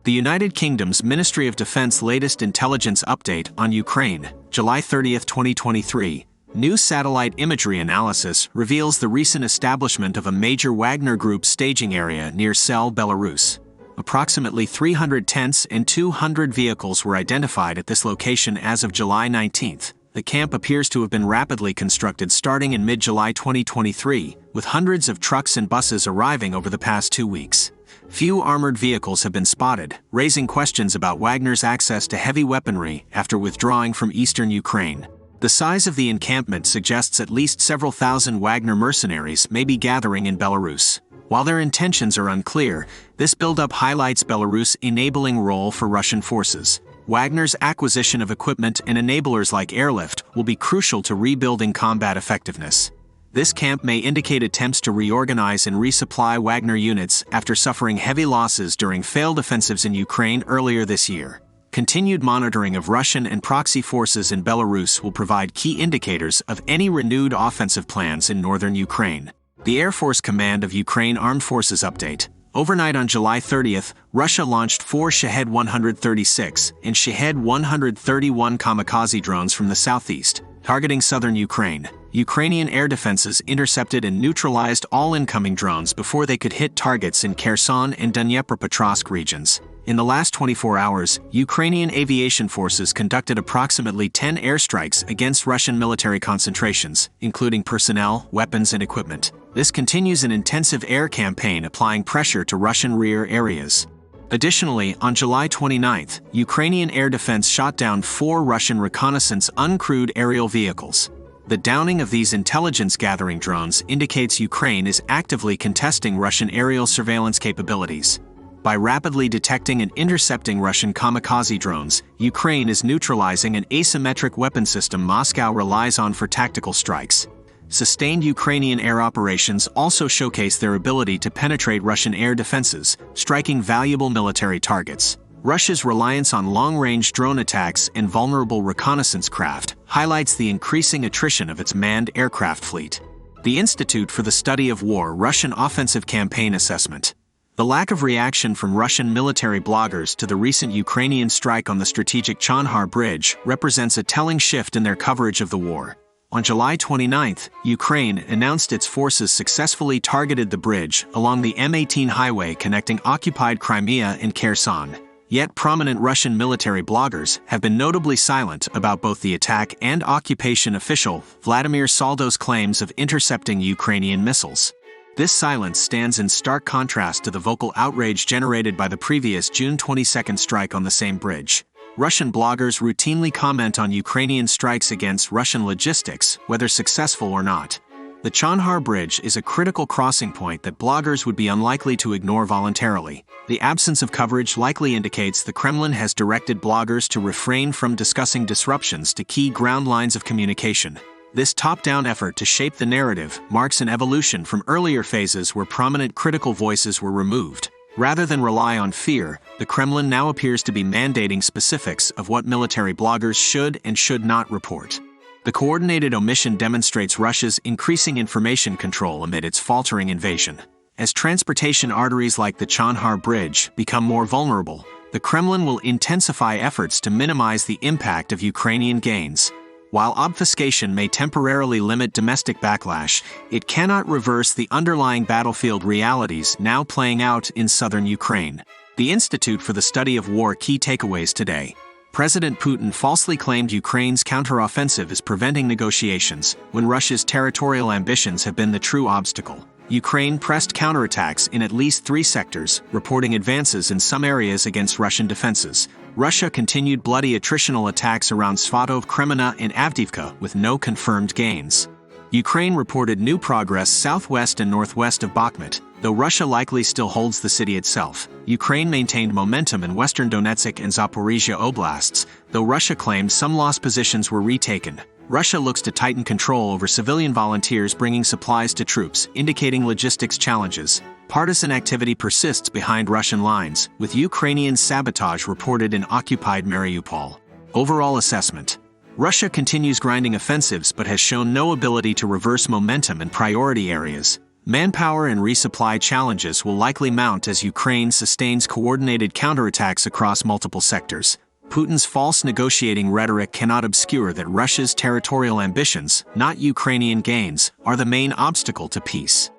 The United Kingdom's Ministry of Defense latest intelligence update on Ukraine, July 30, 2023, new satellite imagery analysis reveals the recent establishment of a major Wagner Group staging area near Sel, Belarus. Approximately 300 tents and 200 vehicles were identified at this location as of July 19. The camp appears to have been rapidly constructed starting in mid-July 2023, with hundreds of trucks and buses arriving over the past 2 weeks. Few armored vehicles have been spotted, raising questions about Wagner's access to heavy weaponry after withdrawing from eastern Ukraine. The size of the encampment suggests at least several thousand Wagner mercenaries may be gathering in Belarus. While their intentions are unclear, this buildup highlights Belarus' enabling role for Russian forces. Wagner's acquisition of equipment and enablers like airlift will be crucial to rebuilding combat effectiveness. This camp may indicate attempts to reorganize and resupply Wagner units after suffering heavy losses during failed offensives in Ukraine earlier this year. Continued monitoring of Russian and proxy forces in Belarus will provide key indicators of any renewed offensive plans in northern Ukraine. The Air Force Command of Ukraine Armed Forces update. Overnight on July 30th, Russia launched 4 Shahed-136 and Shahed-131 kamikaze drones from the southeast, targeting southern Ukraine. Ukrainian air defenses intercepted and neutralized all incoming drones before they could hit targets in Kherson and Dnipropetrovsk regions. In the last 24 hours, Ukrainian aviation forces conducted approximately 10 airstrikes against Russian military concentrations, including personnel, weapons, and equipment. This continues an intensive air campaign applying pressure to Russian rear areas. Additionally, on July 29th, Ukrainian air defense shot down 4 Russian reconnaissance uncrewed aerial vehicles. The downing of these intelligence-gathering drones indicates Ukraine is actively contesting Russian aerial surveillance capabilities. By rapidly detecting and intercepting Russian kamikaze drones, Ukraine is neutralizing an asymmetric weapon system Moscow relies on for tactical strikes. Sustained Ukrainian air operations also showcase their ability to penetrate Russian air defenses, striking valuable military targets. Russia's reliance on long-range drone attacks and vulnerable reconnaissance craft highlights the increasing attrition of its manned aircraft fleet. The Institute for the Study of War Russian Offensive Campaign Assessment. The lack of reaction from Russian military bloggers to the recent Ukrainian strike on the strategic Chonhar bridge represents a telling shift in their coverage of the war. On July 29th, Ukraine announced its forces successfully targeted the bridge along the M18 highway connecting occupied Crimea and Kherson. Yet prominent Russian military bloggers have been notably silent about both the attack and occupation official Vladimir Saldo's claims of intercepting Ukrainian missiles. This silence stands in stark contrast to the vocal outrage generated by the previous June 22 strike on the same bridge. Russian bloggers routinely comment on Ukrainian strikes against Russian logistics, whether successful or not. The Chonhar Bridge is a critical crossing point that bloggers would be unlikely to ignore voluntarily. The absence of coverage likely indicates the Kremlin has directed bloggers to refrain from discussing disruptions to key ground lines of communication. This top-down effort to shape the narrative marks an evolution from earlier phases where prominent critical voices were removed. Rather than rely on fear, the Kremlin now appears to be mandating specifics of what military bloggers should and should not report. The coordinated omission demonstrates Russia's increasing information control amid its faltering invasion. As transportation arteries like the Chonhar Bridge become more vulnerable, the Kremlin will intensify efforts to minimize the impact of Ukrainian gains. While obfuscation may temporarily limit domestic backlash, it cannot reverse the underlying battlefield realities now playing out in southern Ukraine. The Institute for the Study of War key takeaways today. President Putin falsely claimed Ukraine's counteroffensive is preventing negotiations, when Russia's territorial ambitions have been the true obstacle. Ukraine pressed counterattacks in at least 3 sectors, reporting advances in some areas against Russian defenses. Russia continued bloody attritional attacks around Svatov, Kremenna, and Avdiivka with no confirmed gains. Ukraine reported new progress southwest and northwest of Bakhmut, though Russia likely still holds the city itself. Ukraine maintained momentum in western Donetsk and Zaporizhia oblasts, though Russia claimed some lost positions were retaken. Russia looks to tighten control over civilian volunteers bringing supplies to troops, indicating logistics challenges. Partisan activity persists behind Russian lines, with Ukrainian sabotage reported in occupied Mariupol. Overall assessment. Russia continues grinding offensives but has shown no ability to reverse momentum in priority areas. Manpower and resupply challenges will likely mount as Ukraine sustains coordinated counterattacks across multiple sectors. Putin's false negotiating rhetoric cannot obscure that Russia's territorial ambitions, not Ukrainian gains, are the main obstacle to peace.